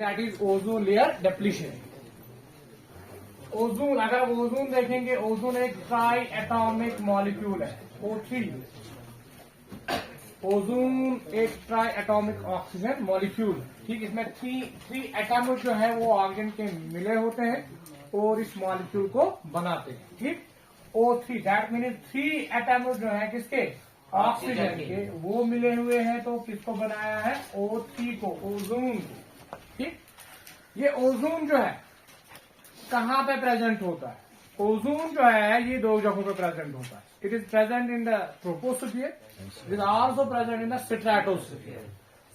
That is ozone layer depletion. Ozone, अगर ozone देखेंगे, ozone एक ट्राई एटॉमिक मॉलिक्यूल है, O3। ओजोन एक ट्राई एटॉमिक ऑक्सीजन मॉलिक्यूल, ठीक। इसमें थ्री एटम जो है वो ऑक्सीजन के मिले होते हैं और इस मॉलिक्यूल को बनाते हैं, ठीक। O3 दैट मीन 3 एटम जो है किसके, ऑक्सीजन के, वो मिले हुए हैं, तो किसको बनाया है, O3 को, ओजोन को, ठीक। ये ओजोन जो है कहां पे प्रेजेंट होता है? ओजोन जो है ये दो जगहों पे प्रेजेंट होता है। It is present in the troposphere, it is also present in the stratosphere.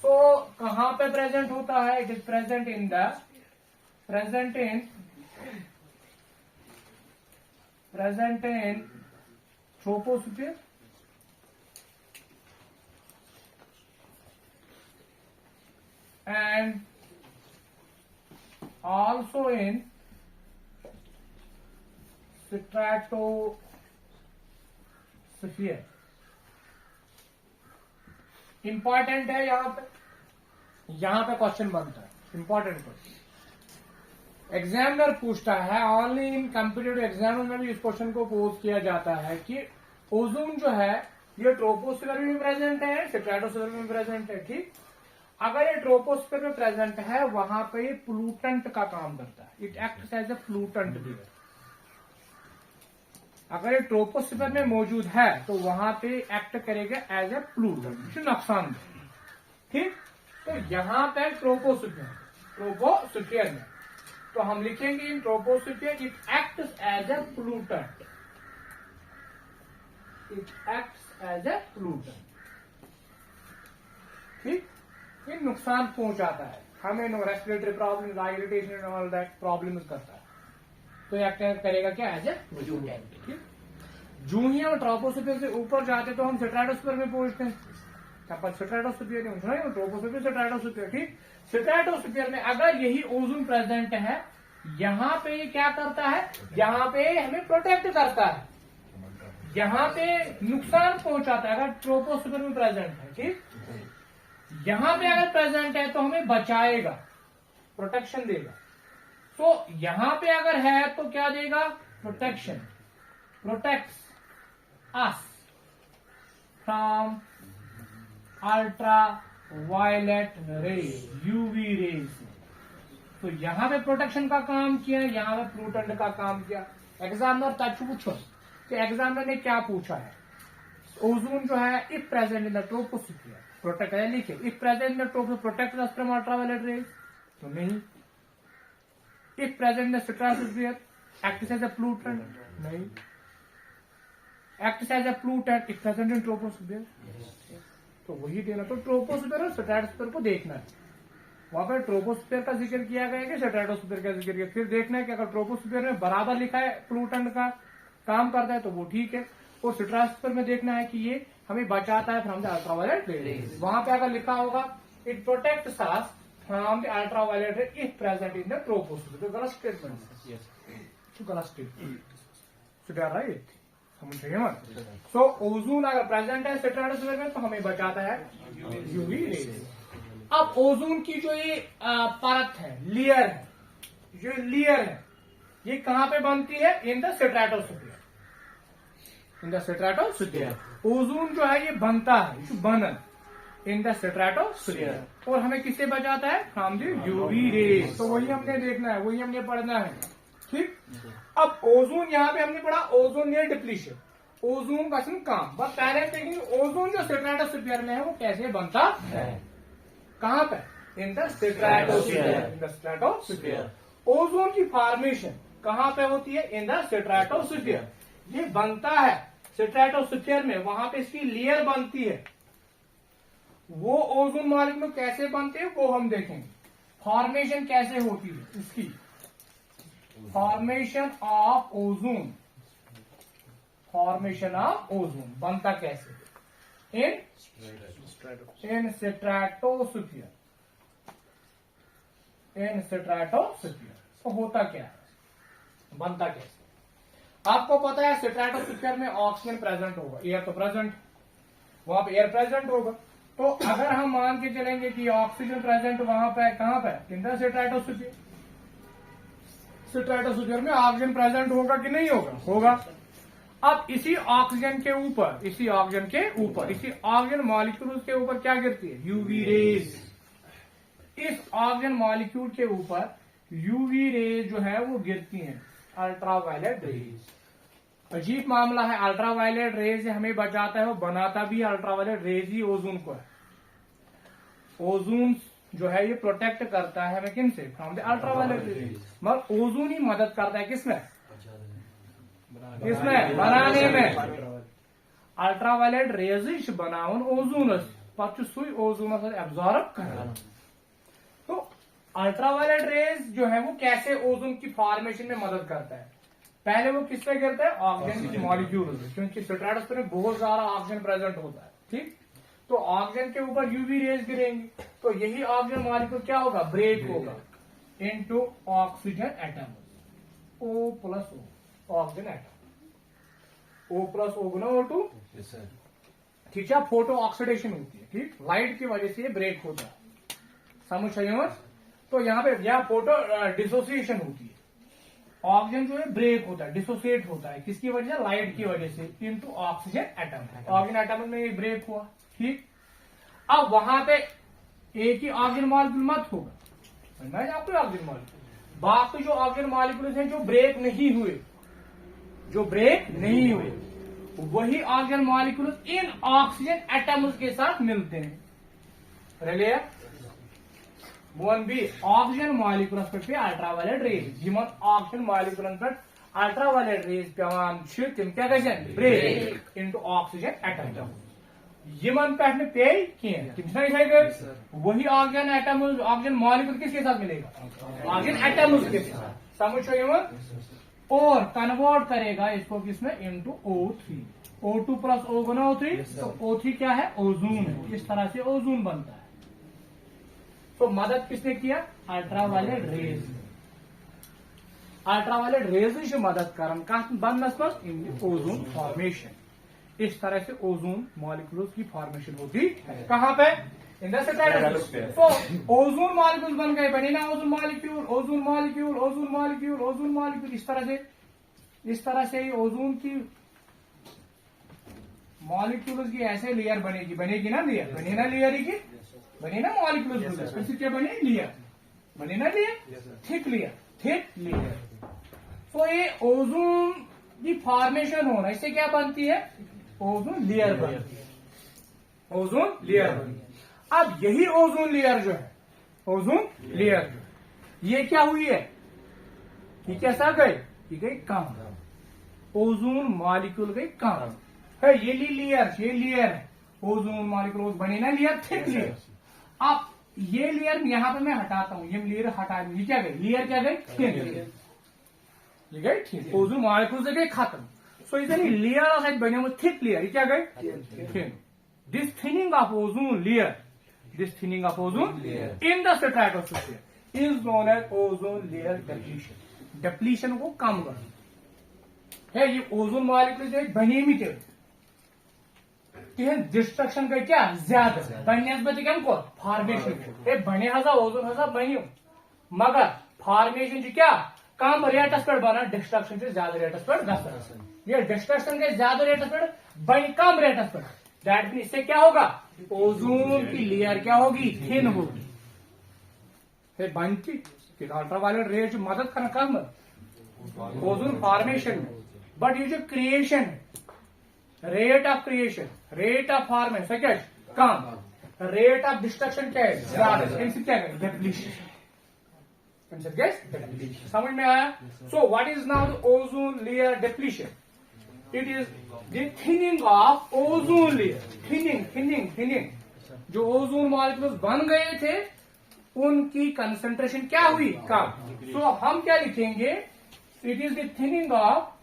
So कहां पे प्रेजेंट होता है? It is present in troposphere and also in stratosphere। Important है यहां पे क्वेश्चन बनता है, इंपॉर्टेंट क्वेश्चन एग्जामिनर पूछता है। ऑनली इन कॉम्पिटिटिव एग्जाम में भी इस क्वेश्चन को पोज किया जाता है कि ओजोन जो है ये ट्रोपोस्फीयर में प्रेजेंट है, स्ट्रेटोस्फीयर में प्रेजेंट है, ठीक। अगर ये ट्रोपोस्फीयर में प्रेजेंट है, वहां पे ये प्लूटेंट का काम करता है, it acts as a pollutant there. अगर ये ट्रोपोस्फीयर में मौजूद है तो वहां पे एक्ट करेगा एज ए प्लूटेंट, नुकसान, ठीक। तो यहां पे ट्रोपोस्फीयर में तो हम लिखेंगे in troposphere it acts as a pollutant, ठीक। ये नुकसान पहुंचाता है हमें, respiratory problem, irritation all that problem करता है, तो एक्ट करेगा क्या, एज ए प्लूटेंट, ठीक। जो ही हम ट्रोपोस्फीयर से ऊपर जाते तो हम स्ट्रेटोस्फीयर में पहुंचते हैं, स्ट्रेटोस्फीयर नहीं, ट्रोपोस्फीयर स्ट्रेटोस्फीयर, ठीक। स्ट्रेटोस्फीयर में अगर यही ओजोन प्रेजेंट है, यहाँ पे ये क्या करता है, यहाँ पे हमें प्रोटेक्ट करता है, यहाँ पे नुकसान पहुंचाता है अगर ट्रोपोस्फीयर में प्रेजेंट है, ठीक। यहां पे अगर प्रेजेंट है तो हमें बचाएगा, प्रोटेक्शन देगा। सो यहां पे अगर है तो क्या देगा, protection, protects us from ultra violet rays, UV rays. तो यहां पे प्रोटेक्शन का काम किया, यहां पे प्लूटेंट का काम किया। एग्जामिनर तक पूछो कि एग्जामिनर ने क्या पूछा है, ओजोन जो है if present in the troposphere protect है, लिखे if present in the troposphere protect us from ultraviolet rays, तो नहीं। If present in the stratosphere acts as a pollutant, नहीं। Acts as a pollutant if present in troposphere, तो वही देना। तो troposphere और स्ट्रेटोस्फीयर को देखना है, वहां पर ट्रोपोस्फीयर का जिक्र किया गया है कि स्ट्रेटोस्फीयर का जिक्र किया, फिर देखना है कि अगर ट्रोपोस्फीयर में बराबर लिखा है प्लूटेंट का काम करता है तो वो ठीक है, और स्ट्रेटोस्फीयर में देखना है कि ये हमें बचाता है फ्रॉम द अल्ट्रावायलेट रेज। वहां पे अगर लिखा होगा it protects us from the ultraviolet rays if present in the troposphere, तो गलत स्टेटमेंट है, तो गलत स्टेटमेंट, राइट, समझ मत। सो ओजोन अगर प्रेजेंट है स्ट्रेटोस्फीयर में तो हमें बचाता है यूवी रेज। अब ओजोन की जो ये परत है, लेयर है, जो लेयर है, ये कहां पे बनती है, इन the stratosphere, in the stratosphere. Ozone जो है ये बनता है, बनन इन द स्ट्रेटोस्फीयर, और हमें किससे बचाता है, फ्रॉम द यूवी रेज। तो वही हमने देखना है, वही हमने पढ़ना है, ठीक। अब ओजोन यहाँ पे हमने पढ़ा ओजोन लेयर डिप्लीशन, ओजोन का काम, बस पहले देखेंगे ओजोन जो स्ट्रेटोस्फीयर में है वो कैसे बनता है, कहां पे, इन the stratosphere, in the stratosphere. Ozone की फॉर्मेशन कहां पे होती है, इन द स्ट्रेटोस्फीयर। ये बनता है स्ट्रेटोस्फीयर में, वहां पे इसकी लेयर बनती है। वो ओजोन मॉलिक्यूल कैसे बनते हैं वो हम देखेंगे, फॉर्मेशन कैसे होती है इसकी, formation of ozone, formation of ozone बनता कैसे, इन स्ट्रेटोस्फीयर, इन स्ट्रेटोस्फीयर। तो होता क्या है, बनता कैसे, आपको पता है स्ट्रेटोस्फीयर में ऑक्सीजन प्रेजेंट होगा, एयर तो प्रेजेंट, वहां पे एयर प्रेजेंट होगा, तो अगर हम मान के चलेंगे कि ऑक्सीजन प्रेजेंट वहां पे कहां पे इन द स्ट्रेटोस्फीयर, स्ट्रेटोस्फीयर में ऑक्सीजन प्रेजेंट होगा कि नहीं होगा? होगा। अब इसी ऑक्सीजन के ऊपर, इसी ऑक्सीजन मॉलिक्यूल के ऊपर क्या गिरती है? UV rays. इस ऑक्सीजन मॉलिक्यूल के ऊपर यूवी रेज जो है वो गिरती हैं, अल्ट्रावायलेट रेज। अजीब मामला है, अल्ट्रावायलेट रेज हमें बचाता है, वो बनाता भी अल्ट्रावायलेट रेज ही ओजोन को है। ओजोन जो है ये प्रोटेक्ट करता है हमें किन से? From the ultraviolet rays. मगर ओजोन ही मदद करता है किसमें? बनाने में। अल्ट्रावायलेट रेज बनावन ओजोनस, पत सुई ओजोनस एब्जॉर्ब कर। तो अल्ट्रावायलेट रेज जो है वो कैसे ओजोन की फॉर्मेशन में मदद करता है? पहले वो किससे गिरता है? ऑक्सीजन की मॉलिक्यूल, क्योंकि स्ट्रेटोस्फीयर में बहुत सारा ऑक्सीजन प्रेजेंट होता है, ठीक। तो ऑक्सीजन के ऊपर यूवी रेज गिरेंगे, तो यही ऑक्सीजन मॉलिक्यूल क्या होगा? ब्रेक होगा into oxygen atom, O plus O, oxygen atom, O plus O गुना O2, ठीक है। फोटो ऑक्सीडेशन होती है, ठीक, लाइट की वजह से ये ब्रेक होता है, समझ चाहिए। तो यहाँ पे या फोटो डिसोसिएशन होती है, ऑक्सीजन जो है ब्रेक होता है, डिसोसिएट होता है, किसकी वजह से? लाइट की वजह से, into oxygen atom. Oxygen atom में ब्रेक हुआ, ठीक। अब वहां पे एक ही ऑक्सीजन मॉलिक्यूल मत होगा, आपको ऑक्सीजन मॉलिक्यूल, बाकी जो ऑक्सीजन मॉलिक्यूल हैं जो ब्रेक नहीं हुए, वही ऑक्सीजन मॉलिक्यूल इन ऑक्सीजन एटम्स के साथ मिलते हैं। रिलेयर वन बी ऑक्सीजन मॉलिक्यूल पे अल्ट्रावायलेट रेज, यमन ऑक्सीजन मॉलिक्यूल पे अल्ट्रावायलेट रेज पेवान तिम क्या गन ब्रेक इनटू ऑक्सीजन एटम। यमन पे पे तिम वही ऑक्सीजन एटम, ऑक्सीजन मॉलिक्यूल किसके साथ मिलेगा? ऑक्सीजन एटम्स के साथ, समझो यमन। और कन्वर्ट करेगा इसको किसमें? Into O3, O2 plus O गुना O3, तो O3 क्या है? ओजोन है। इस तरह से ओजोन बनता है। तो मदद किसने किया? Ultraviolet rays. अल्ट्रावायलेट रेज मदद कर बनस इन ओजोन फॉर्मेशन। इस तरह से ओजोन मॉलिक्यूल्स की फॉर्मेशन होती है। कहां पे? इन द स्ट्रेटोस्फीयर। तो ओजोन मॉलिक्यूल बन गए, बने ना ozone molecule, ozone molecule, ozone molecule, ozone molecule. इस तरह से ही ओजोन की मॉलिक्यूल्स की ऐसे लेयर बनेगी ना, लेयर बने ना, लेयर की बने ना मॉलिक्यूल्स, फिर क्या बने? लेयर बने ना, लेयर, थिक लेयर। तो ये ओजोन की फॉर्मेशन होना, इससे क्या बनती है? ओजोन लेयर बनती है, ओजोन लेयर बनती है। अब यही ओजोन लेयर जो है, ये क्या हुई है? ये कैसा गई? ये गई कम, ओजोन मॉलिक्यूल गई कम है। ये लेयर है, ओजोन मॉलिक्यूल बने ना लेयर, थिक लेयर। अब ये लेयर यहां पे मैं हटाता हूं, ये लेयर हटा, ये क्या गई? लेयर क्या गई? थिन, ये गई थिन, ओजोन मॉलिक्यूल से गई खत्म। सो इधर लेयर बने हुए थिक लेयर, ये क्या गई? Thin. This thinning of ozone layer, in the stratosphere is known as ozone layer depletion. Depletion को कम करना है। ये ओजोन मॉलिक्यूल जो बने में डिस्ट्रक्शन का क्या ज्यादा बनस्बत को फॉर्मेशन बने हजा ओजोन हजा बनो, मगर फॉर्मेशन क्या कम रेटस पे बना, डिस्ट्रक्शन ज्यादा रेटस पे गसान। ये डिस्ट्रक्शन के ज्यादा रेटस पे बन कम रेटस पे, दैट मीन इससे क्या होगा? ओजोन की लेयर क्या होगी? थिन होगी। फिर बनती अल्ट्रावायलेट रेज मदद करना कम ओजोन फॉर्मेशन में, बट ये जो क्रिएशन है, रेट ऑफ फॉर्मेशन क्या है? कम, रेट ऑफ डिस्ट्रक्शन क्या है? ज्यादा। इनसे क्या है? डिप्लीशन। समझ में आया? So what is now the ozone layer depletion? It is the thinning of ozone layer. Thinning जो ओजोन मॉलिक्यूल्स बन गए थे उनकी कंसंट्रेशन क्या हुई? कम। सो हम क्या लिखेंगे? It is the thinning of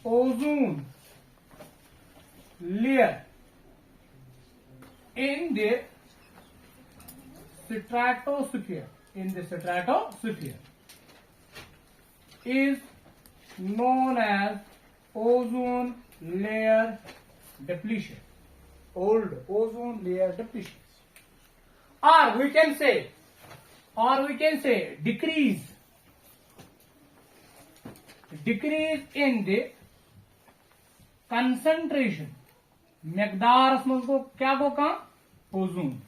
ozone layer in the stratosphere, is known as ozone layer depletion, old ozone layer depletion, or we can say decrease in the concentration, मकदार को क्या को कम ओजोन,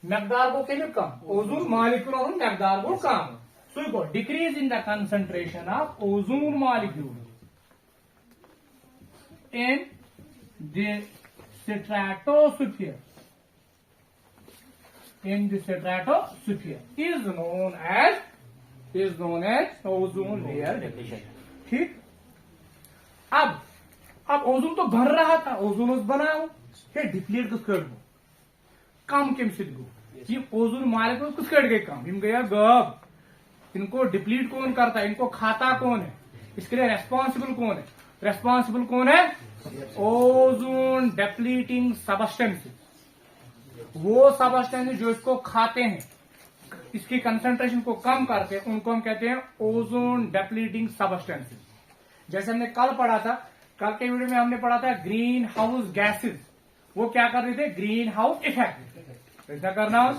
मकदार को के लिए कम ओजोन मॉलिक्यूल और मकदार को कम, so go decrease in the concentration of ozone molecule in the stratosphere, is known as ozone layer depletion. ठीक, अब ओजोन तो भर रहा था, ओजोन बनाओ ये डिप्लीट किस कर गो कम कम सिद्ध गो, ये ओजोन मॉलिक्यूल किस कर गए कम, इम गया गब, इनको डिप्लीट कौन करता है, इनको खाता कौन है, इसके लिए रेस्पॉन्सिबल कौन है, ओजोन डिप्लीटिंग सब्सटेंसेस, वो सब्सटेंसेस जो इसको खाते हैं, इसकी कंसंट्रेशन को कम करते हैं, उनको हम कहते हैं ओजोन डिप्लीटिंग सब्सटेंसेस। जैसे हमने कल पढ़ा था, कल के वीडियो में हमने पढ़ा था ग्रीन हाउस गैसेस, वो क्या कर रहे थे, ग्रीन हाउस इफेक्ट, ऐसा करना।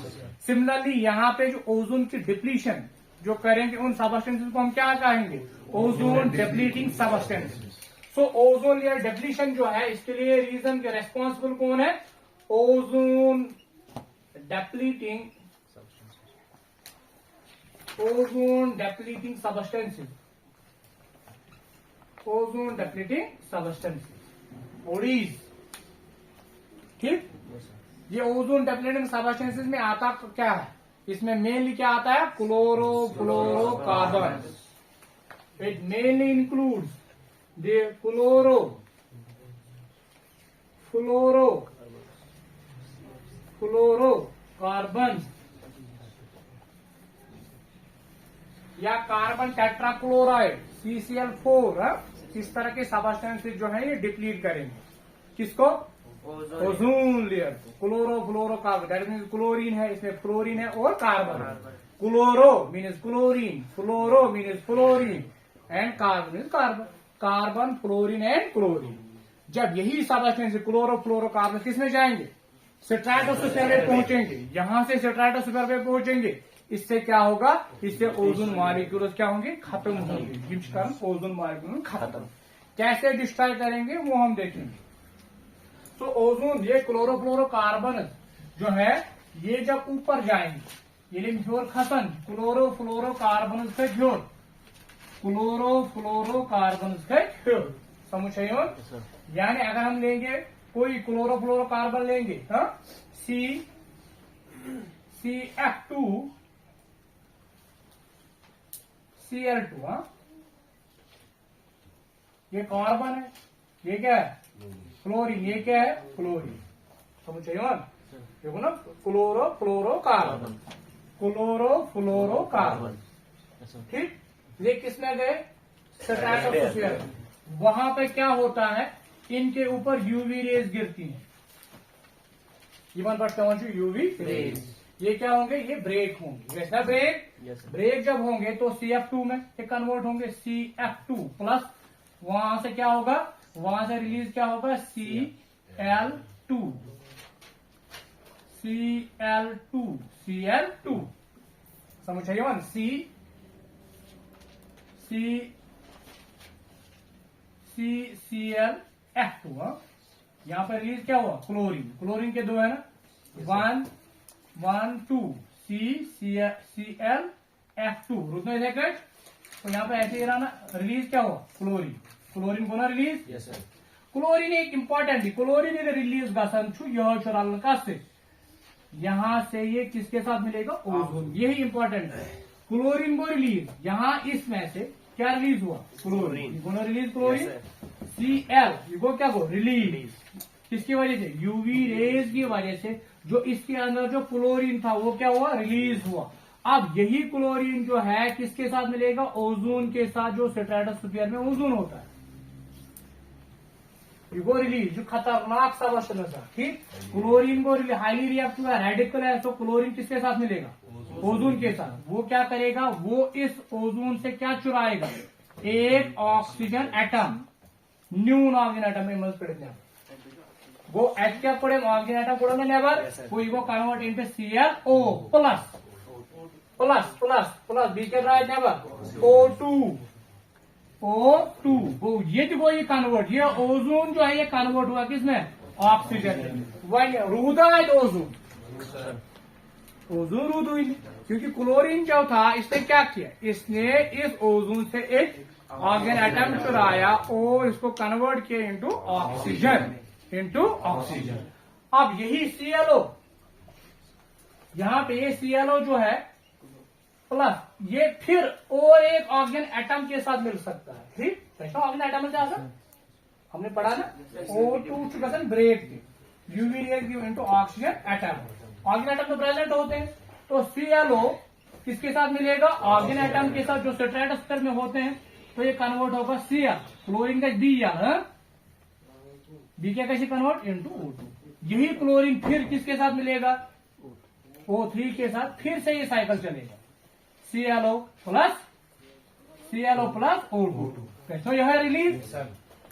सिमिलरली यहाँ पे जो ओजोन की डिप्लीशन जो करेंगे उन सब्सटेंसेस को हम क्या कहेंगे, ozone depleting substances. So ozone layer depletion जो है, इसके लिए रीजन के रेस्पॉन्सिबल कौन है, ozone depleting substances, ozone depleting substances, ODS. ठीक, ये ओजोन डिप्लीटिंग सब्सटेंसेस में आता क्या है, इसमें मेनली क्या आता है, chlorofluorocarbon, it mainly includes the fluorocarbon या कार्बन टेट्राक्लोराइड CCl4, इस तरह के सब्सटेंसेस जो है ये डिप्लीट करेंगे किसको, ओजोन लेयर को। क्लोरोफ्लोरोकार्बन दैट मीन्स क्लोरीन है, इसमें फ्लोरीन है और carbon, chloro means chlorine, fluoro means fluorine and carbon means carbon, carbon fluorine and chlorine. जब यही सब्सटेंस क्लोरोफ्लोरोकार्बन किसमें जाएंगे, स्ट्रेटोस्फीयर में पहुंचेंगे, यहां से स्ट्रेटोस्फीयर में पहुंचेंगे, इससे क्या होगा, इससे ओजोन मॉलिक्यूल्स क्या होंगे, खत्म होंगे, जिसके कारण ओजोन मॉलिक्यूल खत्म। कैसे डिस्ट्रॉय करेंगे वो हम देखेंगे। तो ओजोन ये क्लोरोफ्लोरोकार्बन जो है ये जब ऊपर जाएंगे, ये फ्लोर खत्म, क्लोरोफ्लोरोकार्बन के फ्लोर, क्लोरोफ्लोरोकार्बन के फ्लोर, समझ रहे हो। यानी अगर हम लेंगे कोई क्लोरोफ्लोरोकार्बन लेंगे, CF2Cl2, ये कार्बन है, ये क्या है, क्लोरीन, ये क्या है, क्लोरीन, समझ रहे हो। देखो ना, क्लोरोफ्लोरोकार्बन, ठीक, ये किसमें गए, स्ट्रेटोस्फीयर। वहां पे क्या होता है, इनके ऊपर यूवी रेज गिरती हैं, इवन बट यूवी रेज, ये क्या होंगे, ये ब्रेक होंगे, वैसा ब्रेक जब होंगे तो CF2 में ये कन्वर्ट होंगे, CF2 प्लस, वहां से क्या होगा, वहां से रिलीज क्या होगा, Cl2, समझ आइए वन, ClF2, यहां पर रिलीज क्या हुआ, क्लोरीन के दो है ना, 1 2 ClF2 रुकने सेकंड, तो यहाँ पे ऐसे ही रहा ना, रिलीज क्या हुआ, क्लोरीन को ना रिलीज, यस सर, क्लोरीन एक इंपॉर्टेंट, क्लोरीन रिलीज गसन यह रलन से, यहां से ये किसके साथ मिलेगा, ओजोन, यही इंपॉर्टेंट है। क्लोरीन को रिलीज, यहाँ इसमें से क्या रिलीज हुआ, क्लोरीन को रिलीज, क्लोरीन Cl को क्या को रिलीज, किसकी वजह से, यूवी रेज की वजह से, जो इसके अंदर जो क्लोरीन था वो क्या हुआ, रिलीज हुआ। अब यही क्लोरीन जो है किसके साथ मिलेगा, ओजोन के साथ, जो स्ट्रेटोस्फीयर में ओजोन होता है, वो रिलीज, जो खतरनाक सब्सटेंस है, ठीक, क्लोरीन को हाईली रिएक्टिव है, रेडिकल है, तो क्लोरीन किसके साथ मिलेगा, ओजोन के साथ। वो क्या करेगा, वो इस ओजोन से क्या चुराएगा, एक ऑक्सीजन एटम न्यून ऑक्सीजन एटम में मज पड़े वो एच क्या पड़े ऑक्सीजन एटम पड़े नेवर वो go convert into ClO plus plus plus plus B के रहा है नेवर O2 वो ये जो ये कन्वर्ट ये ओजोन जो है ये कन्वर्ट हुआ किसमें ऑक्सीजन वही रूदा है ओजोन रूद हुई क्योंकि क्लोरीन जो था इसने क्या किया इसने इस ओजोन से एक ऑक्सीजन एटम चुराया और इसको कन्वर्ट किया इनटू ऑक्सीजन अब यही ClO यहां पे ये ClO जो है प्लस ये फिर और एक ऑक्सीजन एटम के साथ मिल सकता है ठीक कैसा ऑक्सीजन एटम से आसा हमने पढ़ा ना O2 break UV react into oxygen atom oxygen atom तो प्रेजेंट होते हैं तो ClO किसके साथ मिलेगा ऑक्सीजन एटम के साथ जो स्ट्रेटोस्फीयर में होते हैं तो ये कन्वर्ट होगा Cl क्लोरीन का बी क्या कैसे कन्वर्ट इनटू O2 यही क्लोरीन फिर किसके साथ मिलेगा O3 के साथ फिर से ये साइकिल चलेगा ClO प्लस O2 तो यह रिलीज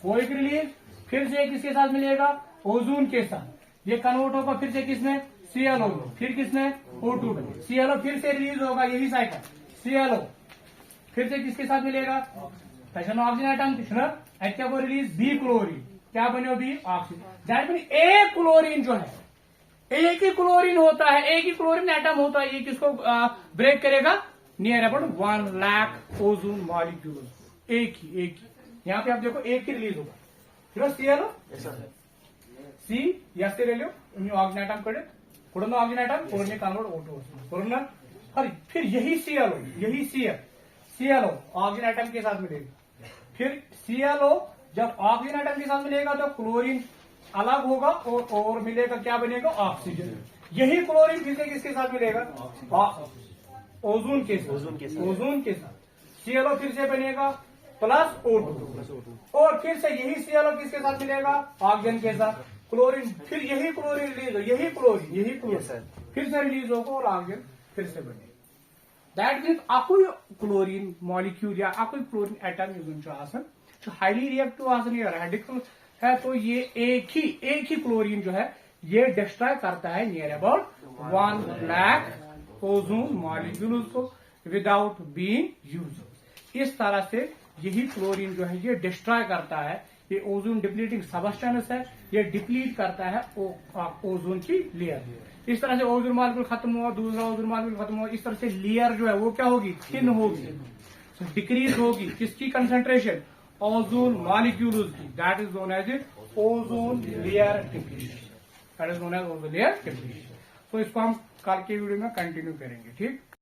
कोई रिलीज फिर से किसके साथ मिलेगा ओजोन के साथ ये कन्वर्ट होगा फिर से किसमें ClO फिर किसमें O2 में ClO फिर से रिलीज होगा यही साइकिल ClO फिर से किसके साथ मिलेगा ऑक्सीजन एटम किसने क्या को रिलीज बी क्लोरीन क्या बने बी ऑक्सीजन दैट मीन एक क्लोरीन जो है एक ही क्लोरीन होता है एक ही क्लोरीन एटम होता है ये किसको ब्रेक करेगा near about 1 lakh ozone molecule एक ही यहाँ पे आप देखो एक ही रिलीज होगा ClO सी ಎಸ್ लो ನೀವು ऑक्सीजन एटम कड़े कुड़नो ऑक्सीजन एटम कुड़ने कन्वर्ट O2 कुड़ना और फिर यही ClO ऑक्सीजन एटम के साथ मिलेगा फिर ClO जब ऑक्सीजन एटम के साथ मिलेगा तो क्लोरीन अलग होगा और मिलेगा क्या बनेगा ऑक्सीजन यही क्लोरीन फिर से किसके साथ मिलेगा ओजोन के साथ ClO फिर से बनेगा प्लस O2 और फिर से यही ClO किसके साथ मिलेगा ऑक्सीजन के साथ क्लोरीन फिर यही क्लोरीन रिलीज हो यही क्लोरीन फिर से रिलीज होगा और ऑक्सीजन फिर से बनेगा दैट मीन्स आपको क्लोरीन मॉलिक्यूल या आपको क्लोरीन एटम जो हाईली रिएक्टिव या रेडिकल है तो ये एक ही क्लोरीन जो है ये डिस्ट्रॉय करता है near about 1 lakh ozone molecules को विदाउट बीइंग यूज्ड इस तरह से यही क्लोरीन जो है ये डिस्ट्रॉय करता है ये ओजोन डिप्लीटिंग सबस्टेंस है ये डिप्लीट करता है ओजोन की लेयर इस तरह से ओजोन मॉलिक्यूल खत्म हुआ दूसरा ओजोन मॉलिक्यूल खत्म हुआ इस तरह से लेयर जो है वो क्या होगी थिन होगी डिक्रीज होगी किसकी कंसंट्रेशन ओजोन मॉलिक्यूल्स की that is known as ozone layer depletion तो इसको हम कल के वीडियो में कंटिन्यू करेंगे ठीक